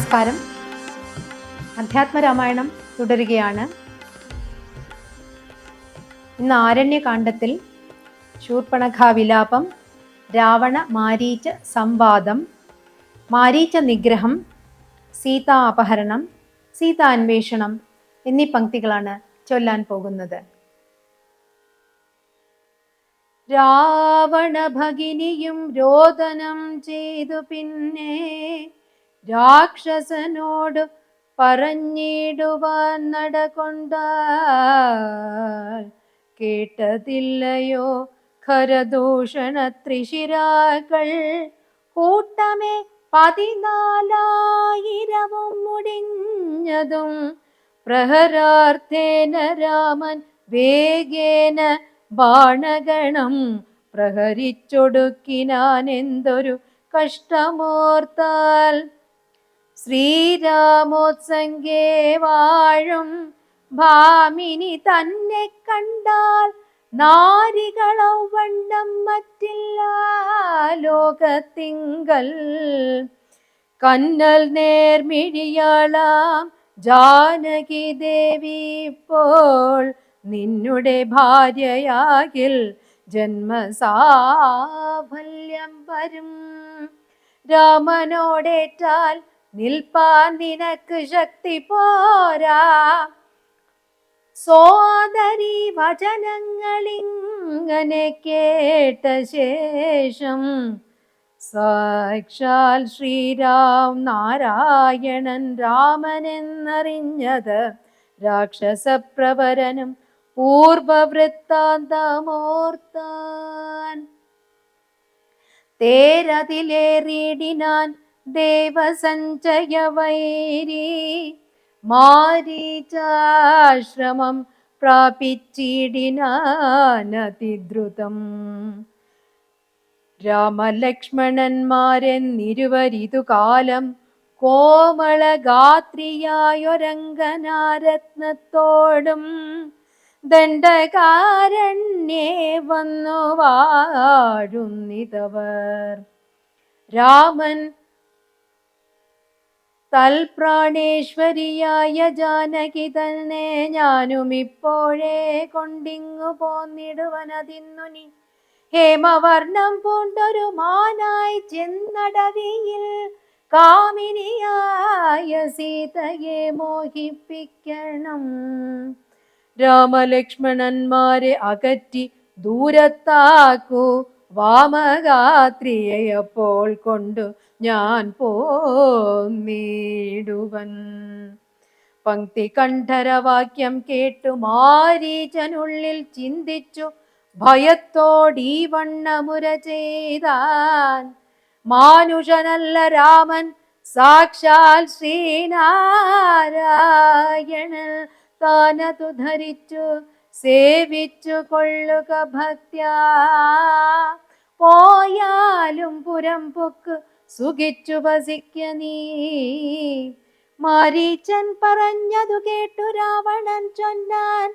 നമസ്കാരം. അധ്യാത്മരാമായണം തുടരുകയാണ്. ഇന്ന് ആരണ്യകാണ്ഡത്തിൽ ശൂർപ്പണഖ വിലാപം, രാവണ മാരീച സംവാദം, മാരീച നിഗ്രഹം, സീതാ അപഹരണം, സീതാന്വേഷണം എന്നീ പംക്തികളാണ് ചൊല്ലാൻ പോകുന്നത്. രാവണ ഭഗിനിയും രോദനം ചെയ്തു പിന്നെ രാക്ഷസനോട് പറഞ്ഞിടുവാൻ നടകൊണ്ടാൽ കേട്ടതില്ലയോ ഖരദൂഷണ ത്രിശിരാകൾ കൂട്ടമേ 14,000 മുടിഞ്ഞതും പ്രഹരാർത്ഥേന രാമൻ വേഗേന ബാണഗണം പ്രഹരിച്ചൊടുക്കിനാൻ എന്തൊരു കഷ്ടമോർത്താൽ ശ്രീരാമോത്സംഗേ വാഴും ഭാമിനി തന്നെ കണ്ടാൽ നാരികളവണ്ണം മറ്റില്ല ലോകത്തിങ്കൽ കന്നൽ നേർമിഴിയാളാം ജാനകി ദേവി ഇപ്പോൾ നിന്നുടെ ഭാര്യയാകിൽ ജന്മസാഫല്യം വരും. രാമനോടേറ്റാൽ നിൽപ്പാൻ നിനക്ക് ശക്തി പോരാ. സോദരി വചനങ്ങളിങ്ങനെ കേട്ട ശേഷം സാക്ഷാൽ ശ്രീരാം നാരായണൻ രാമനെന്നറിഞ്ഞത് രാക്ഷസപ്രവരനും പൂർവവൃത്താന്തമോർത്താൻ. തേരതിലേറിയിടിനാൻ ദേവസഞ്ചയവൈരി മാരീചാശ്രമം പ്രാപിച്ചിടിനാനതിദ്രുതം. രാമലക്ഷ്മണന്മാരെന്നിരുവരിതു കാലം കോമളഗാത്രിയായൊരങ്കനാരത്നത്തോടും ദണ്ഡകാരണ്യേ വന്നു വാഴുന്നിതവർ. രാമൻ തൽപ്രാണേശ്വരിയായ ജാനകി തന്നെ ഞാനും ഇപ്പോഴേ കൊണ്ടിങ്ങു പോന്നിടുവനതിന്നു നീ ഹേമവർണം പൂണ്ടൊരു മാനായി ചെന്നടവിയിൽ കാമിനിയായ സീതയെ മോഹിപ്പിക്കണം. രാമലക്ഷ്മണന്മാരെ അകറ്റി ദൂരത്താക്കൂ വാമഗാത്രിയെ അപ്പോൾ കൊണ്ടു ഞാൻ പോന്നിടുവൻ. പങ്ക്തി കണ്ഠരവാക്യം കേട്ടു മാരീചനുള്ളിൽ ചിന്തിച്ചു ഭയത്തോടീ വണ്ണമുര ചെയ്താൻ. മാനുഷനല്ല രാമൻ സാക്ഷാൽ ശ്രീനാരായണൻ താനതു ധരിച്ചു സേവിച്ചു കൊള്ളുക ഭക്ത്യാ. പോയാലും പുരം പൊക്ക് സുഖിച്ചു വസിക്ക നീ. മാരീചൻ പറഞ്ഞതു കേട്ടു രാവണൻ ചൊന്നാൻ,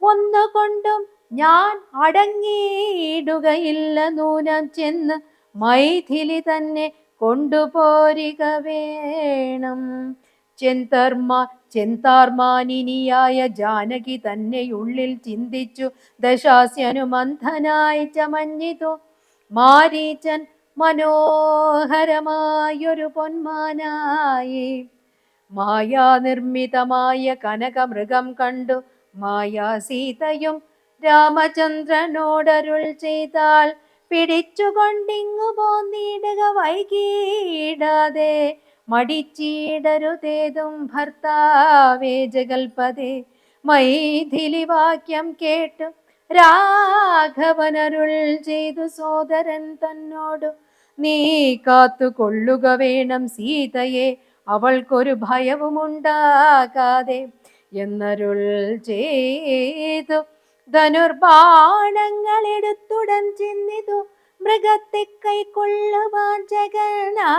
ഒന്നുകൊണ്ടും ഞാൻ അടങ്ങിയിടുകയില്ല. നൂനം ചെന്ന് മൈഥിലി തന്നെ കൊണ്ടുപോരിക വേണം. ചെന്താർമാനിനിയായ ജാനകി തന്നെയുള്ളിൽ ചിന്തിച്ചു ദശാസ്യനുമന്ധനായി ചമഞ്ഞിതു. മാരീചൻ മനോഹരമായൊരു പൊന്മാനായി മായാനിർമ്മിതമായ കനകമൃഗം കണ്ടു മായാ സീതയും രാമചന്ദ്രനോടരുൾ ചെയ്താൽ, പിടിച്ചുകൊണ്ടിങ്ങു പോന്നിടുക വൈകിടാതെ മടിച്ചിടരുതേതും ഭർത്താവേ ജഗൽപദേ. മൈഥിലി വാക്യം കേട്ടു രാഘവനരുൾ ചെയ്തു സോദരൻ തന്നോടു, നീ കാത്തുകൊള്ളുക വേണം സീതയെ, അവൾക്കൊരു ഭയവുമുണ്ടാകാതെ എന്നരുൾ ചെയ്തു. ധനുർബാണങ്ങൾ എടുത്തുടൻ ചെന്നിതു മൃഗത്തെ കൈക്കൊള്ളുവാൻ ജഗന്നാഥൻ.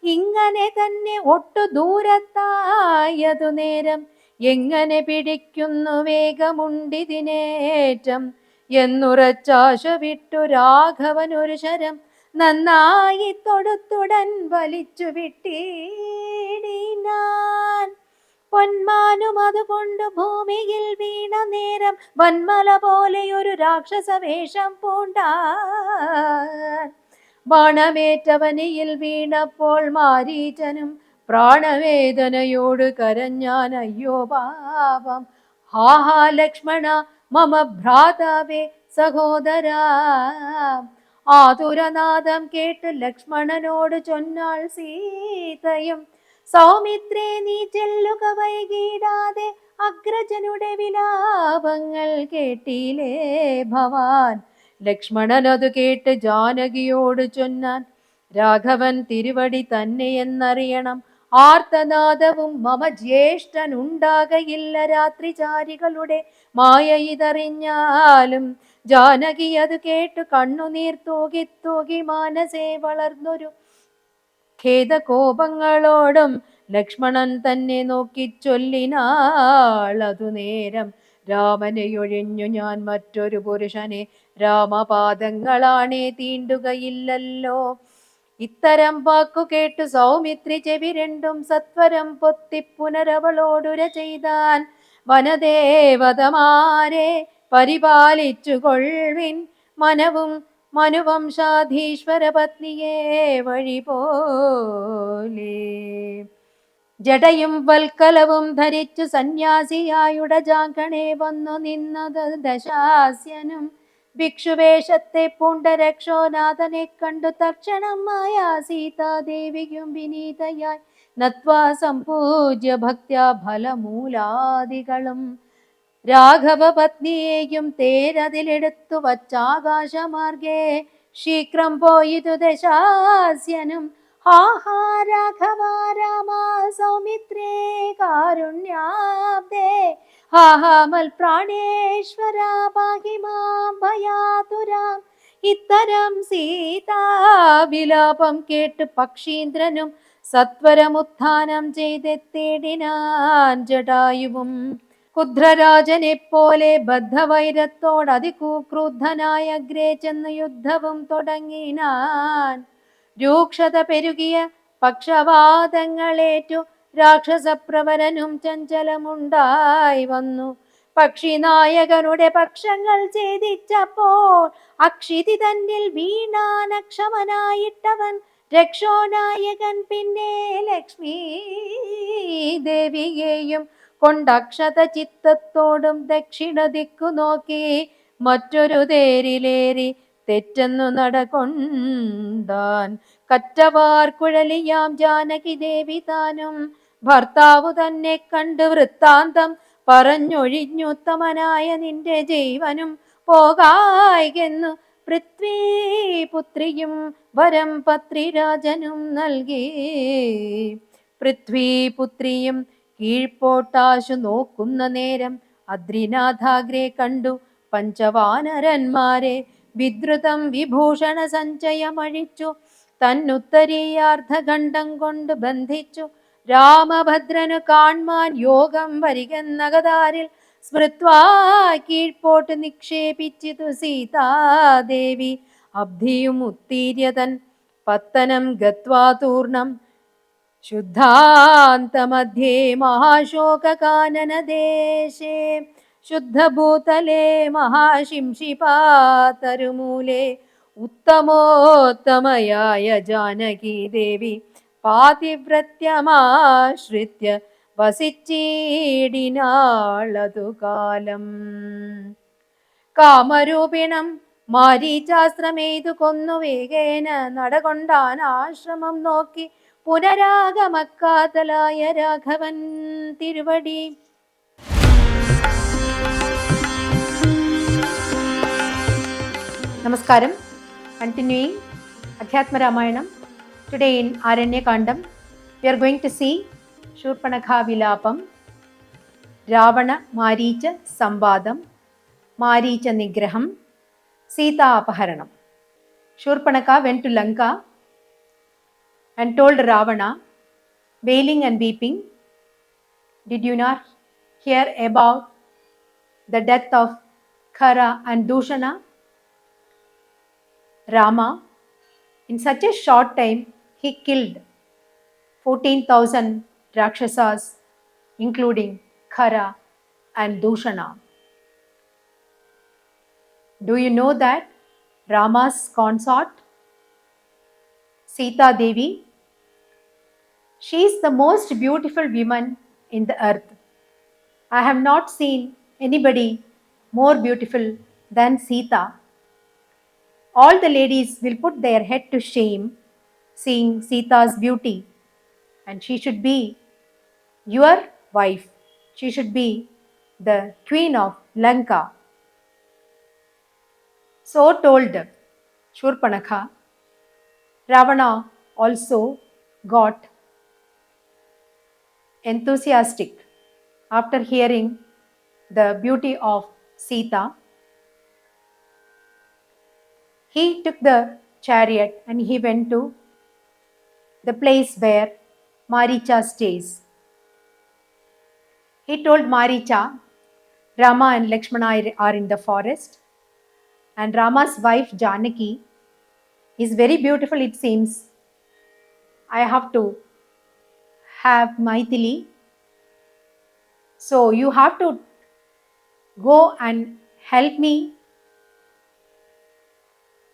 ഇങ്ങനെ തന്നെ ഒട്ടു ദൂരത്തായതു നേരം എങ്ങനെ പിടിക്കുന്നു വേഗമുണ്ടിതിനേറ്റം എന്നുറച്ചാശ വിട്ടു രാഘവൻ ഒരു ശരം നന്നായി തൊടുത്തുടൻ വലിച്ചു വിട്ടിടിനാൻ. പൊന്മാനും അതുകൊണ്ട് ഭൂമിയിൽ വീണ നേരം വന്മല പോലെയൊരു രാക്ഷസ വേഷം പൂണ്ടാൻ. ബാണമേറ്റവനിയിൽ വീണപ്പോൾ മാരീചനും പ്രാണവേദനയോട് കരഞ്ഞാൻ, അയ്യോ പാപം, ഹാഹാ ലക്ഷ്മണ മമ ഭ്രാതാവേ സഹോദരാ. ആതുരനാദം കേട്ട് ലക്ഷ്മണനോട് ചൊന്നാൾ സീതയും, സൗമിത്രേ നീ ചെല്ലുക വൈകിടാതെ, അഗ്രജനുടെ വിലാപങ്ങൾ കേട്ടിലേ ഭവാൻ. ലക്ഷ്മണനതു കേട്ട് ജാനകിയോട് ചൊന്നാൻ, രാഘവൻ തിരുവടി തന്നെയെന്നറിയണം. ആർത്തനാദവും മമ ജ്യേഷ്ഠൻ ഉണ്ടാകയില്ല രാത്രിചാരികളുടെ മായ ഇതറിഞ്ഞാലും. ജാനകി അത് കേട്ടു കണ്ണുനീർ തൂകി തൂകി മാനസേ വളർന്നൊരു ഖേദകോപങ്ങളോടും ലക്ഷ്മണൻ തന്നെ നോക്കി ചൊല്ലിനാൾ അതു നേരം, രാമനെയൊഴിഞ്ഞു ഞാൻ മറ്റൊരു പുരുഷനെ രാമപാദങ്ങളാണേ തീണ്ടുകയില്ലല്ലോ. ഇത്തരം വാക്കു കേട്ടു സൗമിത്രി ചെവി രണ്ടും സത്വരം പൊത്തി പുനരവളോടുര ചെയ്താൻ, വനദേവതമാരെ പരിപാലിച്ചു കൊൾവിൻ, മനവും മനുവംശാധീശ്വര പത്നിയെ വഴി പോലെ. ജടയും വൽക്കലവും ധരിച്ചു സന്യാസിയായുട ജാങ്കണേ വന്നു നിന്നത് ദശാസ്യനും. ഭിക്ഷുവേഷത്തെ പൂണ്ട രക്ഷോനാഥനെ കണ്ടു തക്ഷണം മായാ സീതാദേവിയും വിനീതയായി നത്വാ സംപൂജ്യ ഭക്ത്യാ ഫലമൂലാദികളും. രാഘവ പത്നിയെയും തേരതിലെടുത്തു വച്ചാകാശമാർഗേ ശീഘ്രം പോയിതു ദശാസ്യനും. ഹാഹാ രാഘവ രാമ സൗമിത്രേ കാരുണ്യാബ്ദേ, ഹാഹാ മൽപ്രാണേശ്വര പാഹി മാം ഭയാതുരാം. ഇത്തരം സീതാവിലാപം കേട്ട് പക്ഷീന്ദ്രനും സത്വരമുത്ഥാനം ചെയ്തെത്തേടിനാൻ ജടായുവും. കുദ്രരാജനെ പോലെ ബദ്ധവൈരത്തോട് അതിക്രൂദ്ധനായ അഗ്രേ ചെന്ന് യുദ്ധവും തുടങ്ങിനാൻ. രൂക്ഷത പെരുകിയ പക്ഷവാദങ്ങളേറ്റു രാക്ഷസപ്രവരനും ചഞ്ചലമുണ്ടായി വന്നു. പക്ഷിനായകനുടെ പക്ഷങ്ങൾ ഛേദിച്ചപ്പോൾ അക്ഷിതി തന്നിൽ വീണാനക്ഷമനായിട്ടവൻ രക്ഷോനായകൻ പിന്നെ ലക്ഷ്മി ദേവിയെയും കൊണ്ടക്ഷത ചിത്തത്തോടും ദക്ഷിണ ദിക്കു നോക്കി മറ്റൊരു തേരിലേറി തെറ്റെന്നു നടകൊണ്ടാൻ. കറ്റവാർ കുഴലിയാം ജാനകി ദേവി താനും ഭർത്താവു തന്നെ കണ്ട് വൃത്താന്തം പറഞ്ഞൊഴിഞ്ഞുത്തമനായ നിന്റെ ജീവനും പോകായെന്നു പൃഥ്വീപുത്രിയും വരം പത്രിരാജനും നൽകി. പൃഥ്വീപുത്രിയും കീഴ്പോട്ടാശു നോക്കുന്ന നേരം അദ്രിനാഥാഗ്രേ കണ്ടു പഞ്ചവാനരന്മാരെ. വിദ്രുതം വിഭൂഷണ സഞ്ചയമഴിച്ചു തന്നുത്തരീയാർദ്ധഖണ്ഡം കൊണ്ട് ബന്ധിച്ചു. രാമഭദ്രനു കാൺമാൻ യോഗം വരികെന്നകതാരിൽ സ്മൃത്വാ കീഴ്പോട്ട് നിക്ഷേപിച്ചിതു സീതാദേവി. അബ്ധിയും ഉത്തീര്യതൻ പത്തനം ഗത്വാ തൂർണം ശുദ്ധാന്തമധ്യേ മഹാശോകകാനനദേശേ. ശുദ്ധഭൂതലേ മഹാശിംഷിപാതരുമൂലേ ഉത്തമോത്തമയായ ജാനകി ദേവി പാതിവ്രത്യമാശ്രിത്യ വസിച്ചിടിനാളതു കാലം. കാമരൂപിണം മാരീചാസ്ത്രമെയ്തു കൊന്നു വേഗേന നടകൊണ്ടാൻ ആശ്രമം നോക്കി പുനരാഗമക്കാതലായ രാഘവൻ തിരുവടി. നമസ്കാരം. Continuing Adhyatma Ramayanam. Today in Aranyakandam, we are going to see Shurpanakha Vilapam, Ravana Maricha Sambadam, Maricha Nigraham, Sita Apaharanam. Shurpanakha went to Lanka and told Ravana, wailing and weeping, did you not hear about the death of Khara and Dushana? Rama, In such a short time, he killed 14,000 Rakshasas, including Khara and Dushana. Do you know that Rama's consort, Sita Devi, she is the most beautiful woman in the earth. I have not seen anybody more beautiful than Sita. All the ladies will put their head to shame seeing Sita's beauty, and she should be your wife. She should be the queen of Lanka. So told Shurpanakha. Ravana also got enthusiastic after hearing the beauty of Sita. He took the chariot and he went to the place where Maricha stays. He told Maricha, Rama and Lakshmana are in the forest, and Rama's wife Janaki is very beautiful, it seems. I have to have Maithili. So you have to go and help me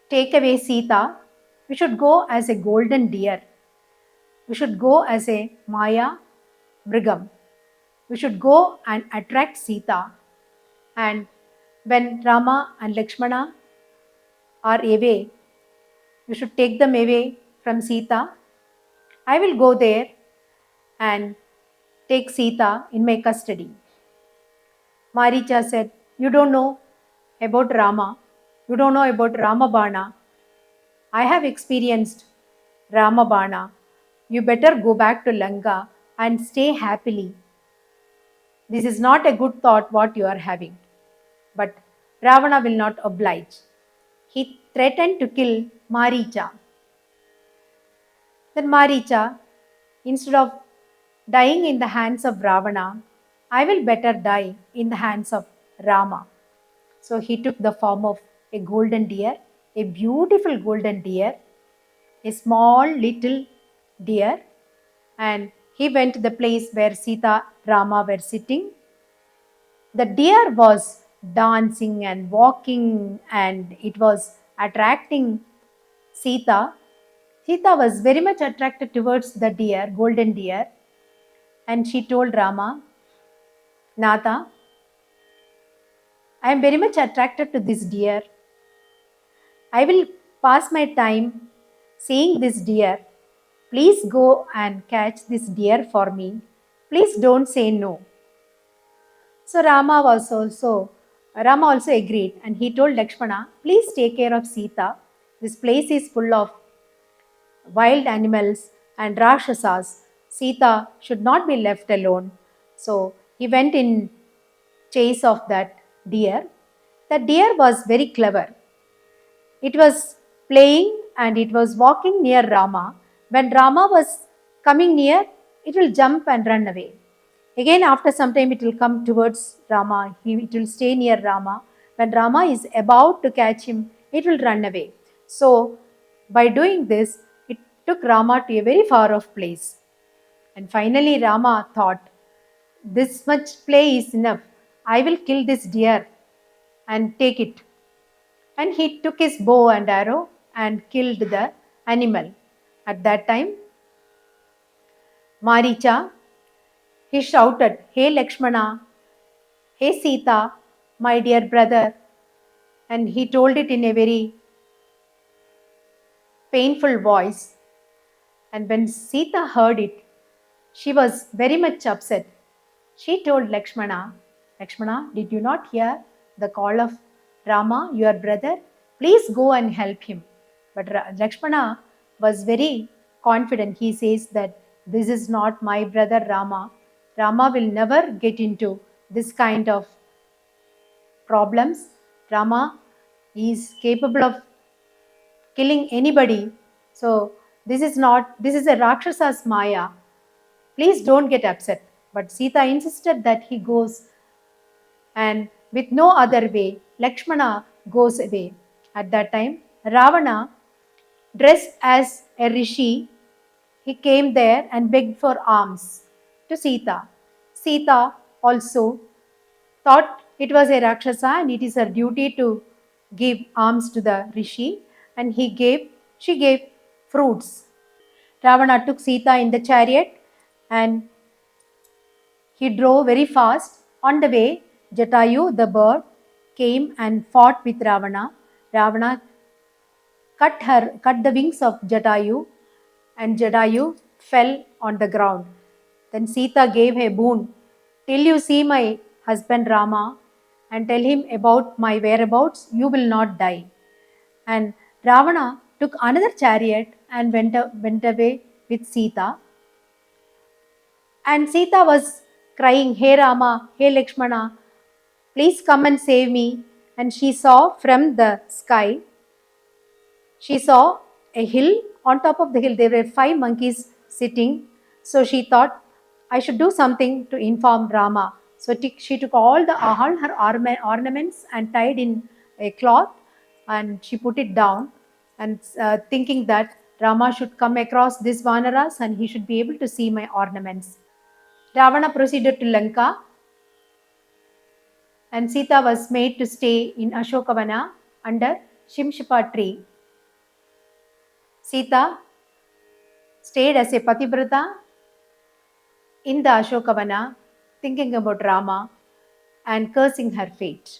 take away Sita. We should go as a golden deer. We should go as a Maya Mrigam. We should go and attract Sita. And when Rama and Lakshmana are away, we should take them away from Sita. I will go there and take Sita in my custody. Maricha said, you don't know about Rama. You don't know about Ramabana. I have experienced Ramabana. You better go back to Lanka and stay happily. This is not a good thought what you are having. But Ravana will not oblige. He threatened to kill Maricha. Then Maricha, instead of dying in the hands of Ravana, I will better die in the hands of Rama. So he took the form of a golden deer, a beautiful golden deer, a small little deer, and he went to the place where Sita Rama were sitting. The deer was dancing and walking, and it was attracting Sita. Sita was very much attracted towards the deer, golden deer, and she told Rama, Nata, I am very much attracted to this deer. I will pass my time seeing this deer. Please go and catch this deer for me. Please don't say no. So Rama also agreed, and he told Lakshmana, please take care of Sita. This place is full of wild animals and Rakshasas. Sita should not be left alone. So he went in chase of that deer. The deer was very clever. It was playing and it was walking near Rama. When Rama was coming near, it will jump and run away. Again, after some time, it will come towards Rama. It will stay near Rama. When Rama is about to catch him, it will run away. So, by doing this, it took Rama to a very far off place. And finally, Rama thought, this much play is enough. I will kill this deer and take it. And he took his bow and arrow and killed the animal. At that time, Maricha, he shouted, Hey Lakshmana, hey Sita, my dear brother. And he told it in a very painful voice. And when Sita heard it, she was very much upset. She told Lakshmana, Lakshmana, did you not hear the call of Rama, your brother? Please go and help him. But Lakshmana was very confident. He says that this is not my brother Rama. Rama will never get into this kind of problems. Rama is capable of killing anybody. So this is a Rakshasa's Maya. Please don't get upset. But Sita insisted that he goes, and with no other way, Lakshmana goes away. At that time, Ravana Dressed as a rishi, he came there and begged for alms to Sita. Sita also thought it was a Rakshasa and it is her duty to give alms to the rishi, and she gave fruits. Ravana took Sita in the chariot and he drove very fast. On the way, Jatayu, the bird, came and fought with Ravana. Ravana cut the wings of Jatayu, and Jatayu fell on the ground. Then Sita gave a boon. Till you see my husband Rama and tell him about my whereabouts, you will not die. And Ravana took another chariot and went away with Sita. And Sita was crying, Hey Rama, hey Lakshmana, please come and save me. And she saw from the sky, she saw a hill. On top of the hill, there were 5 monkeys sitting. So she thought, I should do something to inform Rama. So she took all her ornaments and tied in a cloth, and she put it down, and thinking that Rama should come across these Vanaras and he should be able to see my ornaments. Ravana proceeded to Lanka, and Sita was made to stay in Ashokavana under Shimshipa tree. Sita stayed as a Pativrata in the Ashokavana, thinking about Rama and cursing her fate.